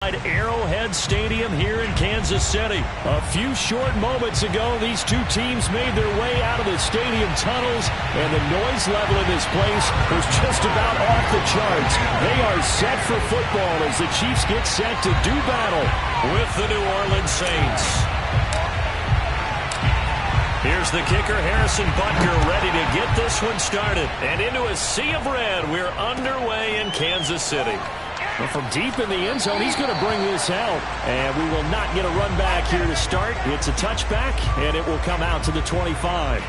inside Arrowhead Stadium here in Kansas City. A few short moments ago, these two teams made their way out of the stadium tunnels, and the noise level in this place was just about off the charts. They are set for football as the Chiefs get set to do battle with the New Orleans Saints. Here's the kicker, Harrison Butker, ready to get this one started. And into a sea of red, we're underway in Kansas City. Well, from deep in the end zone, he's going to bring this out. And we will not get a run back here to start. It's a touchback, and it will come out to the 25.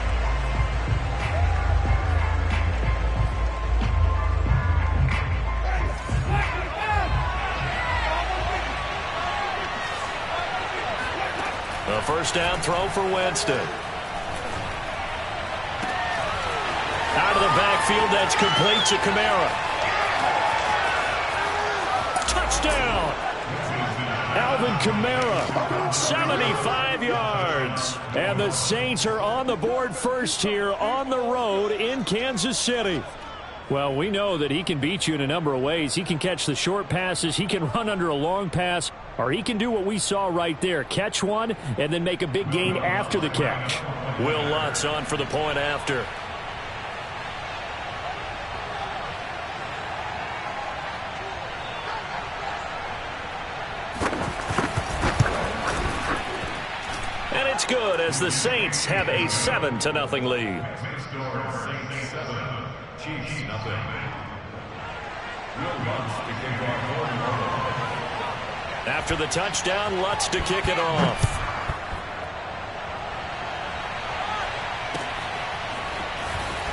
A first down throw for Winston. Out of the backfield, that's complete to Kamara. Touchdown! Alvin Kamara, 75 yards. And the Saints are on the board first here on the road in Kansas City. Well, we know that he can beat you in a number of ways. He can catch the short passes, he can run under a long pass, or he can do what we saw right there, catch one and then make a big gain after the catch. Will Lutz on for the point after. And it's good as the Saints have a 7-0 lead. After the touchdown, Lutz to kick it off.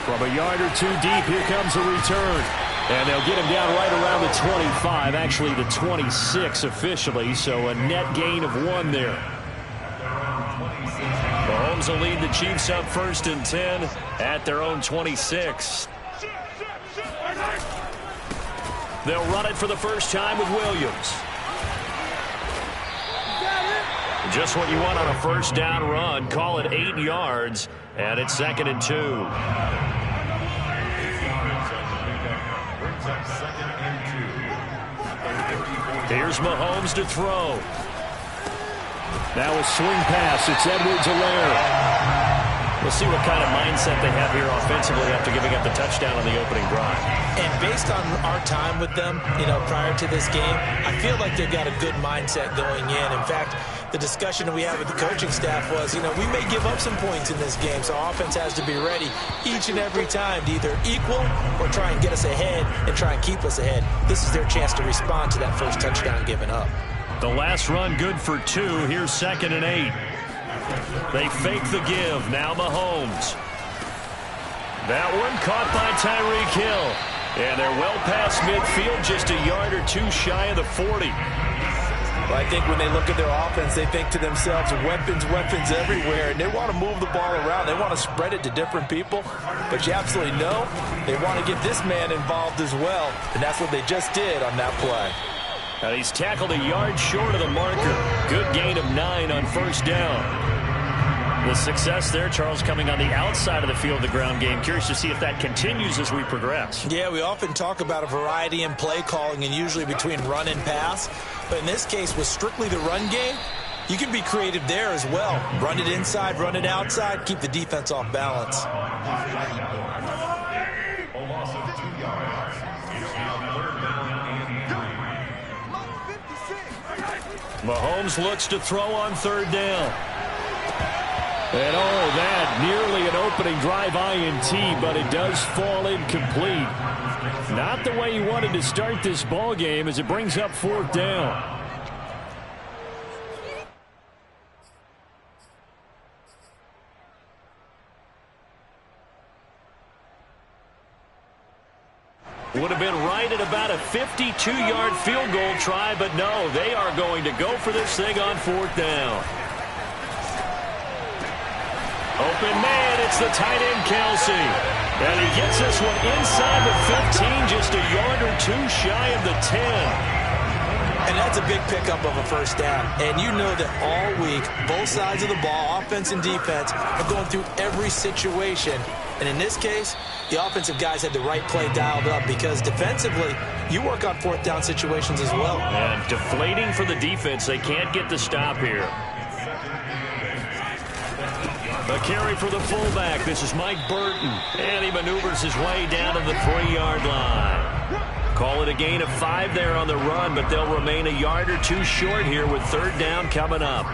From a yard or two deep, here comes a return. And they'll get him down right around the 25, actually the 26 officially, so a net gain of 1 there. Mahomes will lead the Chiefs up 1st and 10 at their own 26. They'll run it for the first time with Williams. Just what you want on a first down run. Call it 8 yards, and it's 2nd and 2. Here's Mahomes to throw. Now a swing pass. It's Edwards-Helaire. We'll see what kind of mindset they have here offensively after giving up the touchdown on the opening drive. And based on our time with them, prior to this game, I feel like they've got a good mindset going in. In fact, the discussion that we had with the coaching staff was, we may give up some points in this game, so our offense has to be ready each and every time to either equal or try and get us ahead and try and keep us ahead. This is their chance to respond to that first touchdown given up. The last run good for 2. Here's 2nd and 8. They fake the give. Now Mahomes. That one caught by Tyreek Hill. And they're well past midfield, just a yard or 2 shy of the 40. Well, I think when they look at their offense, they think to themselves, weapons everywhere, and they want to move the ball around. They want to spread it to different people, but you absolutely know they want to get this man involved as well, and that's what they just did on that play. And he's tackled a yard short of the marker. Good gain of 9 on first down. The success there, Charles, coming on the outside of the field, the ground game. Curious to see if that continues as we progress. Yeah, we often talk about a variety in play calling and usually between run and pass. But in this case, with strictly the run game, you can be creative there as well. Run it inside, run it outside, keep the defense off balance. Mahomes looks to throw on 3rd down. And that nearly an opening drive INT, but it does fall incomplete. Not the way you wanted to start this ball game as it brings up 4th down. Would have been right at about a 52-yard field goal try, but no, they are going to go for this thing on 4th down. Open man, it's the tight end, Kelsey. And he gets this one inside the 15, just a yard or 2 shy of the 10. And that's a big pickup of a first down. And you know that all week, both sides of the ball, offense and defense, are going through every situation. And in this case, the offensive guys had the right play dialed up because defensively, you work on fourth down situations as well. And deflating for the defense. They can't get the stop here. A carry for the fullback. This is Mike Burton. And he maneuvers his way down to the 3-yard line. Call it a gain of 5 there on the run, but they'll remain a yard or two short here with third down coming up.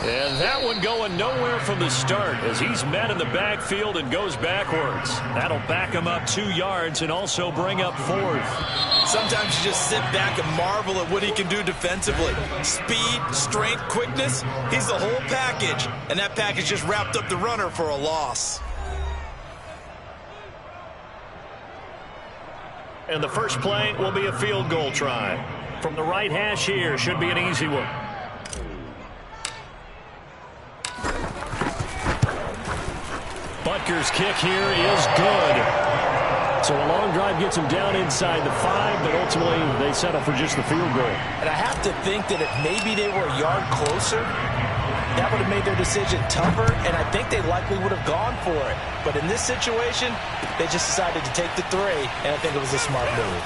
And that one going nowhere from the start as he's met in the backfield and goes backwards. That'll back him up 2 yards and also bring up 4th. Sometimes you just sit back and marvel at what he can do defensively. Speed, strength, quickness, he's the whole package. And that package just wrapped up the runner for a loss. And the first play will be a field goal try. From the right hash here, should be an easy one. Butker's kick here is good. So a long drive gets him down inside the 5, but ultimately they settle for just the field goal. And I have to think that if maybe they were a yard closer, that would have made their decision tougher, and I think they likely would have gone for it. But in this situation, they just decided to take the 3, and I think it was a smart move.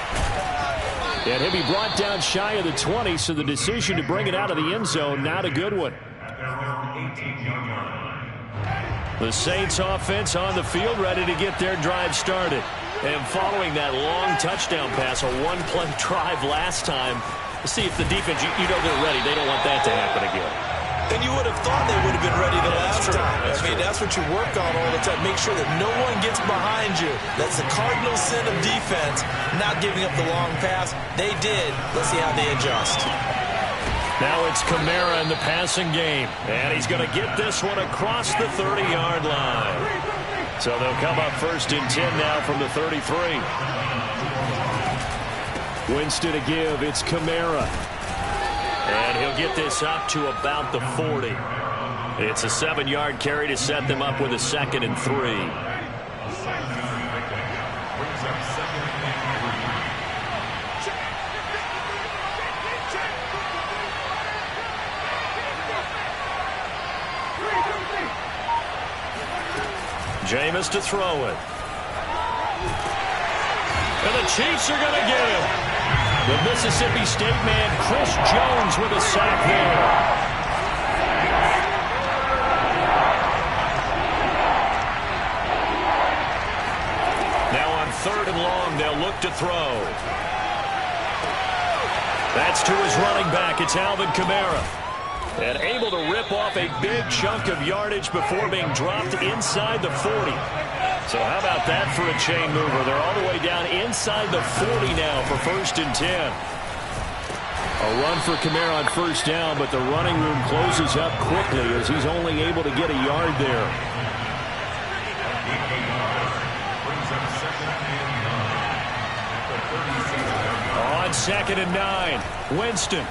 And he'll be brought down shy of the 20, so the decision to bring it out of the end zone, not a good one. The Saints offense on the field, ready to get their drive started. And following that long touchdown pass, a one-play drive last time, see if the defense, you know they're ready. They don't want that to happen again. And you would have thought they would have been ready the last time. That's what you work on all the time. Make sure that no one gets behind you. That's the cardinal sin of defense, not giving up the long pass. They did. Let's see how they adjust. Now it's Kamara in the passing game. And he's going to get this one across the 30-yard line. So they'll come up 1st and 10 now from the 33. Winston to give. It's Kamara. And he'll get this up to about the 40. It's a 7-yard carry to set them up with a 2nd and 3. Jameis to throw it. And the Chiefs are going to get him. The Mississippi State man, Chris Jones, with a sack there. Now on 3rd and long, they'll look to throw. That's to his running back. It's Alvin Kamara. And able to rip off a big chunk of yardage before being dropped inside the 40. So how about that for a chain mover? They're all the way down inside the 40 now for 1st and 10. A run for Kamara on 1st down, but the running room closes up quickly as he's only able to get a yard there. On 2nd and 9, Winston.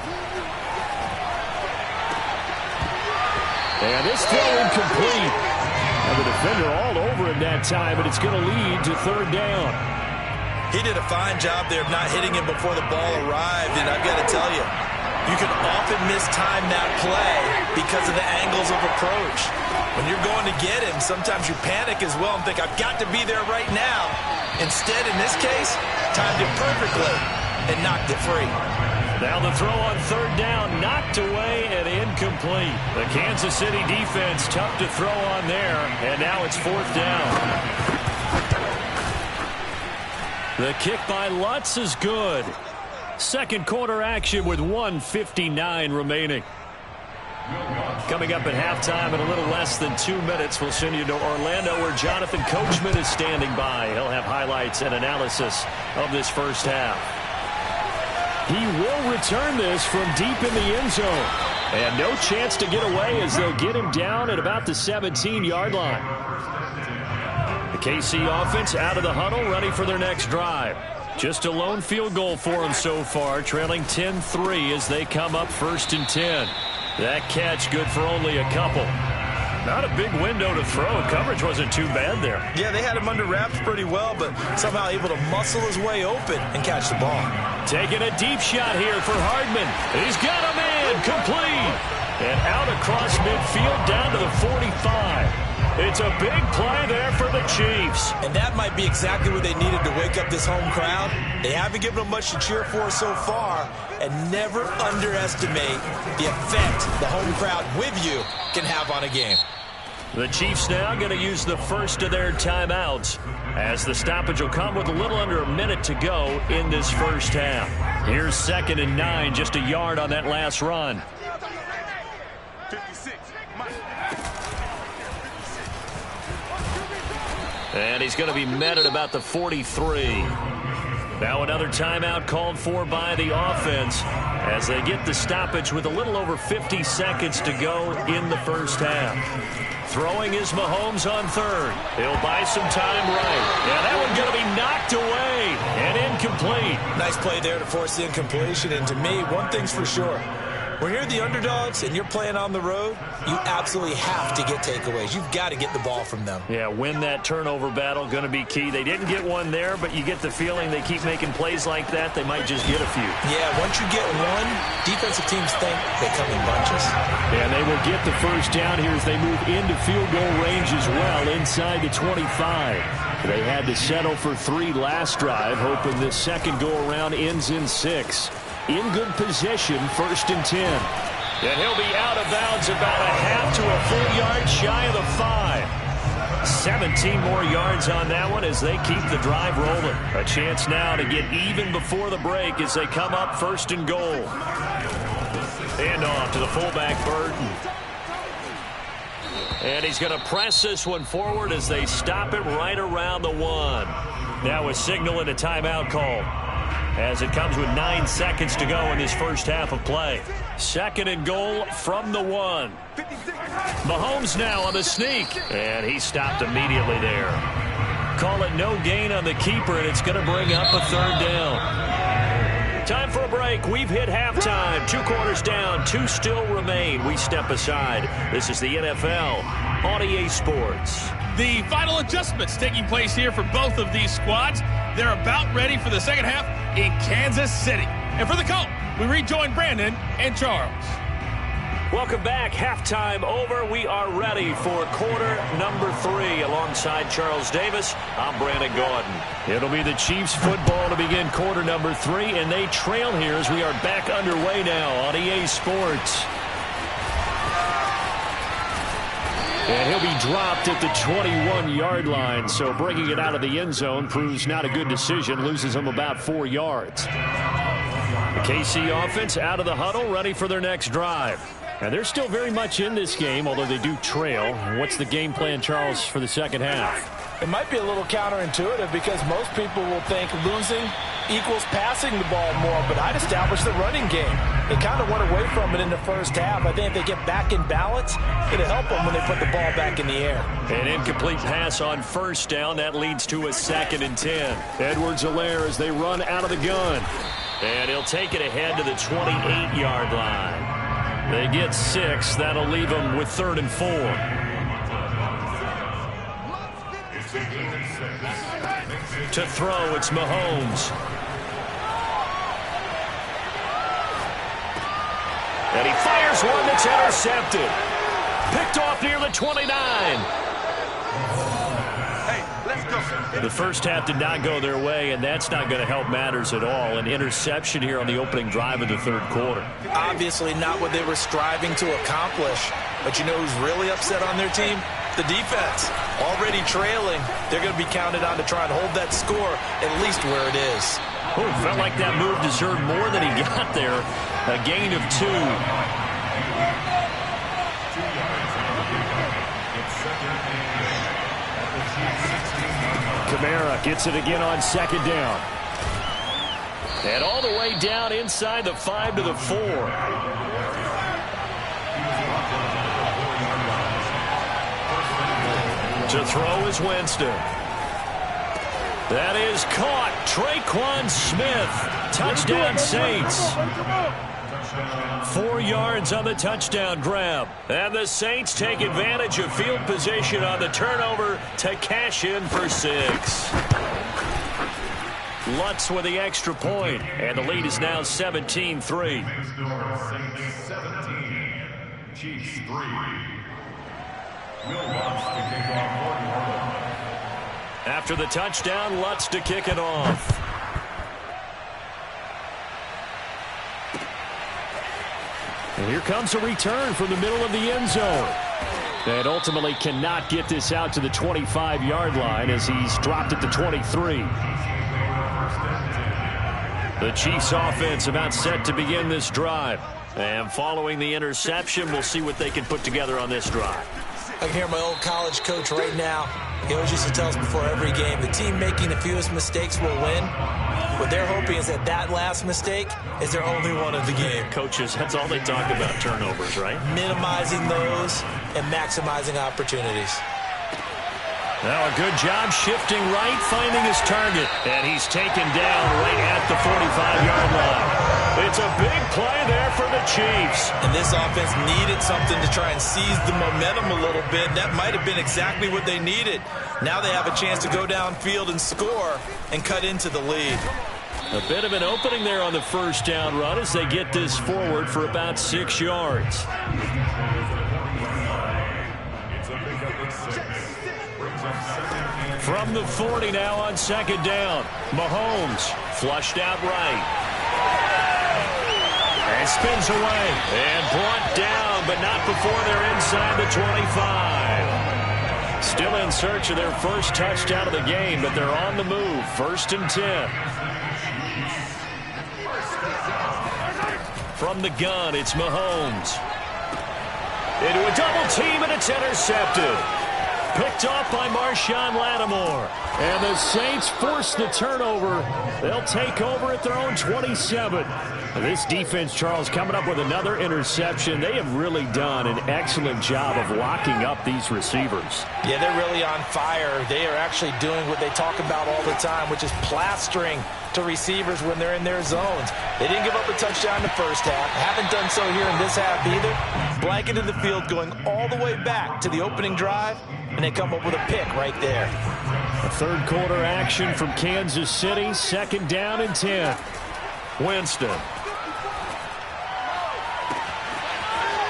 And this throw incomplete. And the defender all over him that time, but it's going to lead to 3rd down. He did a fine job there of not hitting him before the ball arrived, and I've got to tell you, you can often mistime that play because of the angles of approach. When you're going to get him, sometimes you panic as well and think, I've got to be there right now. Instead, in this case, timed it perfectly and knocked it free. Now the throw on 3rd down, knocked away and incomplete. The Kansas City defense tough to throw on there, and now it's 4th down. The kick by Lutz is good. 2nd quarter action with 1:59 remaining. Coming up at halftime in a little less than 2 minutes, we'll send you to Orlando where Jonathan Coachman is standing by. He'll have highlights and analysis of this first half. He will return this from deep in the end zone. And no chance to get away as they'll get him down at about the 17-yard line. The KC offense out of the huddle, ready for their next drive. Just a lone field goal for them so far, trailing 10-3 as they come up 1st and 10. That catch good for only a couple. Not a big window to throw. Coverage wasn't too bad there. Yeah, they had him under wraps pretty well, but somehow able to muscle his way open and catch the ball. Taking a deep shot here for Hardman. He's got a man. Complete. And out across midfield down to the 45. It's a big play there for the Chiefs. And that might be exactly what they needed to wake up this home crowd. They haven't given them much to cheer for so far. And never underestimate the effect the home crowd with you can have on a game. The Chiefs now going to use the first of their timeouts, as the stoppage will come with a little under a minute to go in this first half. Here's 2nd and 9, just a yard on that last run. And he's going to be met at about the 43. Now another timeout called for by the offense as they get the stoppage with a little over 50 seconds to go in the first half. Throwing is Mahomes on 3rd. He'll buy some time right. Yeah, that one going to be knocked away and incomplete. Nice play there to force the incompletion. And to me, one thing's for sure. When you're the underdogs and you're playing on the road, you absolutely have to get takeaways. You've got to get the ball from them. Yeah, win that turnover battle, going to be key. They didn't get one there, but you get the feeling they keep making plays like that, they might just get a few. Yeah, once you get one, defensive teams think they come in bunches. And they will get the first down here as they move into field goal range as well, inside the 25. They had to settle for 3 last drive, hoping this second go-around ends in 6. In good position, 1st and 10. And he'll be out of bounds about a half to a full yard shy of the 5. 17 more yards on that one as they keep the drive rolling. A chance now to get even before the break as they come up 1st and goal. And off to the fullback, Burton. And he's going to press this one forward as they stop it right around the 1. Now a signal and a timeout call, as it comes with 9 seconds to go in this first half of play. 2nd and goal from the 1. Mahomes now on the sneak, and he stopped immediately there. Call it no gain on the keeper, and it's going to bring up a 3rd down. Time for a break. We've hit halftime. 2 quarters down, 2 still remain. We step aside. This is the NFL on EA Sports. The final adjustments taking place here for both of these squads. They're about ready for the second half in Kansas City. And for the call, we rejoin Brandon and Charles. Welcome back. Halftime over. We are ready for quarter number 3. Alongside Charles Davis, I'm Brandon Gaudin. It'll be the Chiefs football to begin quarter number 3, and they trail here as we are back underway now on EA Sports. And he'll be dropped at the 21-yard line, so bringing it out of the end zone proves not a good decision, loses him about 4 yards. The KC offense out of the huddle, ready for their next drive. And they're still very much in this game, although they do trail. What's the game plan, Charles, for the second half? It might be a little counterintuitive because most people will think losing equals passing the ball more, but I'd establish the running game. They kind of went away from it in the first half. I think if they get back in balance, it'll help them when they put the ball back in the air. An incomplete pass on 1st down. That leads to a 2nd and 10. Edwards-Helaire as they run out of the gun. And he'll take it ahead to the 28-yard line. They get 6. That'll leave them with 3rd and 4. To throw, it's Mahomes. And he fires one that's intercepted. Picked off near the 29. The first half did not go their way, and that's not going to help matters at all. An interception here on the opening drive of the 3rd quarter. Obviously not what they were striving to accomplish. But you know who's really upset on their team? The defense. Already trailing. They're going to be counted on to try and hold that score at least where it is. Oh, felt like that move deserved more than he got there. A gain of 2. Kamara gets it again on 2nd down. And all the way down inside the 5 to the 4. To throw is Winston. That is caught. Traquan Smith. Touchdown Saints. 4 yards on the touchdown grab. And the Saints take advantage of field position on the turnover to cash in for 6. Lutz with the extra point, and the lead is now 17-3. 17, Chiefs 3. Will Lutz to kick off. After the touchdown, Lutz to kick it off. And here comes a return from the middle of the end zone. And ultimately cannot get this out to the 25-yard line as he's dropped it to 23. The Chiefs offense about set to begin this drive. And following the interception, we'll see what they can put together on this drive. I can hear my old college coach right now. He always used to tell us before every game, the team making the fewest mistakes will win. What they're hoping is that last mistake is their only one of the game. Coaches, that's all they talk about, turnovers, right? Minimizing those and maximizing opportunities. Now a good job shifting right, finding his target. And he's taken down right at the 45-yard line. It's a big play there for the Chiefs. And this offense needed something to try and seize the momentum a little bit. That might have been exactly what they needed. Now they have a chance to go downfield and score and cut into the lead. A bit of an opening there on the first down run as they get this forward for about 6 yards. From the 40 now on second down. Mahomes flushed out right. And spins away. And brought down, but not before they're inside the 25. Still in search of their first touchdown of the game, but they're on the move. 1st and 10. From the gun, it's Mahomes. Into a double team, and it's intercepted. Picked off by Marshawn Lattimore. And the Saints force the turnover. They'll take over at their own 27. This defense, Charles, coming up with another interception. They have really done an excellent job of locking up these receivers. Yeah, they're really on fire. They are actually doing what they talk about all the time, which is plastering to receivers when they're in their zones. They didn't give up a touchdown in the first half. Haven't done so here in this half either. Blanketed the field going all the way back to the opening drive, and they come up with a pick right there. A third quarter action from Kansas City. 2nd down and 10. Winston.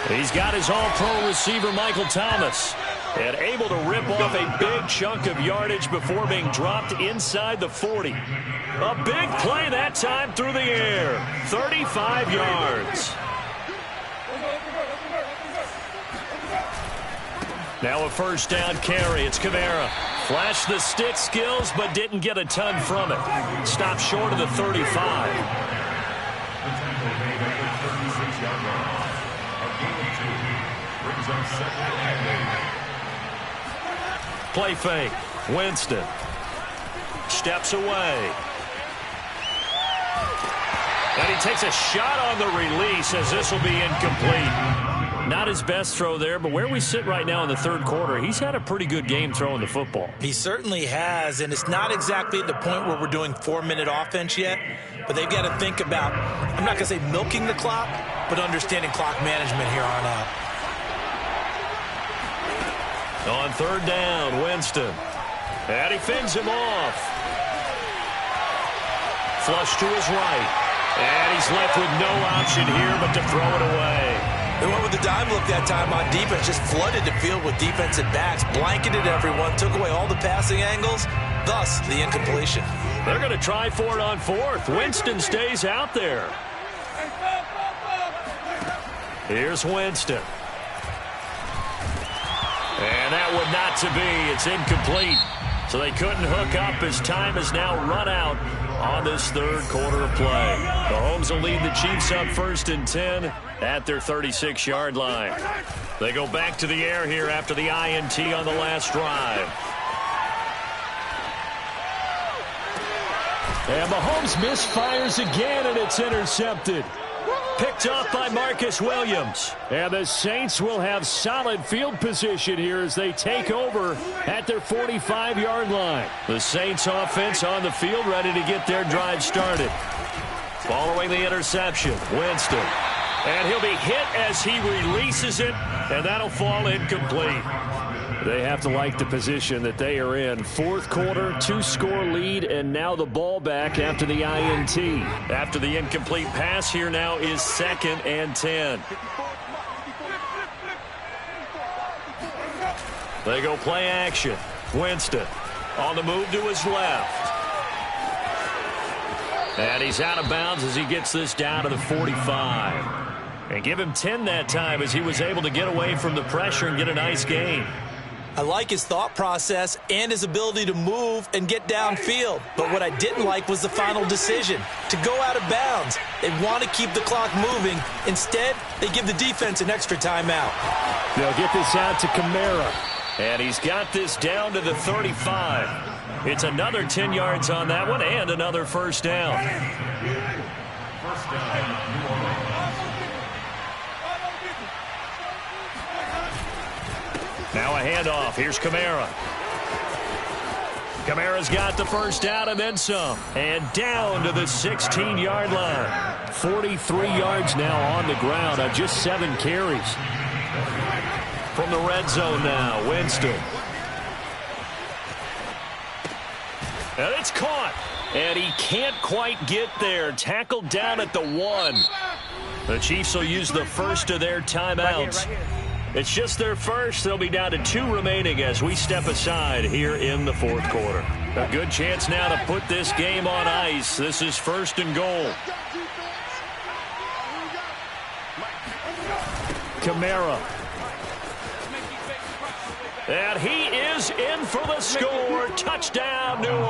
He's got his all-pro receiver, Michael Thomas, and able to rip off a big chunk of yardage before being dropped inside the 40. A big play that time through the air. 35 yards. Now a 1st down carry. It's Kamara. Flashed the stick skills, but didn't get a ton from it. Stopped short of the 35. Play fake. Winston steps away. And he takes a shot on the release as this will be incomplete. Not his best throw there, but where we sit right now in the third quarter, he's had a pretty good game throwing the football. He certainly has, and it's not exactly at the point where we're doing 4-minute offense yet, but they've got to think about, I'm not going to say milking the clock, but understanding clock management here on out. On 3rd down, Winston. And he fends him off. Flush to his right. And he's left with no option here but to throw it away. They went with the dime look that time on defense, just flooded the field with defensive backs, blanketed everyone, took away all the passing angles, thus the incompletion. They're going to try for it on 4th. Winston stays out there. Here's Winston. And that would not to be. It's incomplete. So they couldn't hook up as time has now run out on this third quarter of play. The Mahomes will lead the Chiefs up 1st and 10 at their 36-yard line. They go back to the air here after the INT on the last drive. And Mahomes misfires again, and it's intercepted. Picked off by Marcus Williams. And the Saints will have solid field position here as they take over at their 45-yard line. The Saints offense on the field ready to get their drive started. Following the interception, Winston And he'll be hit as he releases it, and that'll fall incomplete. They have to like the position that they are in. Fourth quarter, 2-score lead, and now the ball back after the INT. After the incomplete pass, here now is 2nd and 10. They go play action. Winston on the move to his left. And he's out of bounds as he gets this down to the 45. And give him 10 that time as he was able to get away from the pressure and get a nice gain. I like his thought process and his ability to move and get downfield. But what I didn't like was the final decision, to go out of bounds. They want to keep the clock moving. Instead, they give the defense an extra timeout. They'll get this out to Kamara. And he's got this down to the 35. It's another 10 yards on that one and another first down. First down, New Orleans. Now a handoff. Here's Kamara. Kamara's got the first down and then some. And down to the 16-yard line. 43 yards now on the ground on just 7 carries. From the red zone now, Winston. And it's caught. And he can't quite get there. Tackled down at the 1. The Chiefs will use the first of their timeouts. It's just their first. They'll be down to 2 remaining as we step aside here in the fourth quarter. A good chance now to put this game on ice. This is 1st and goal. Kamara. And he is in for the score. Touchdown, New Orleans.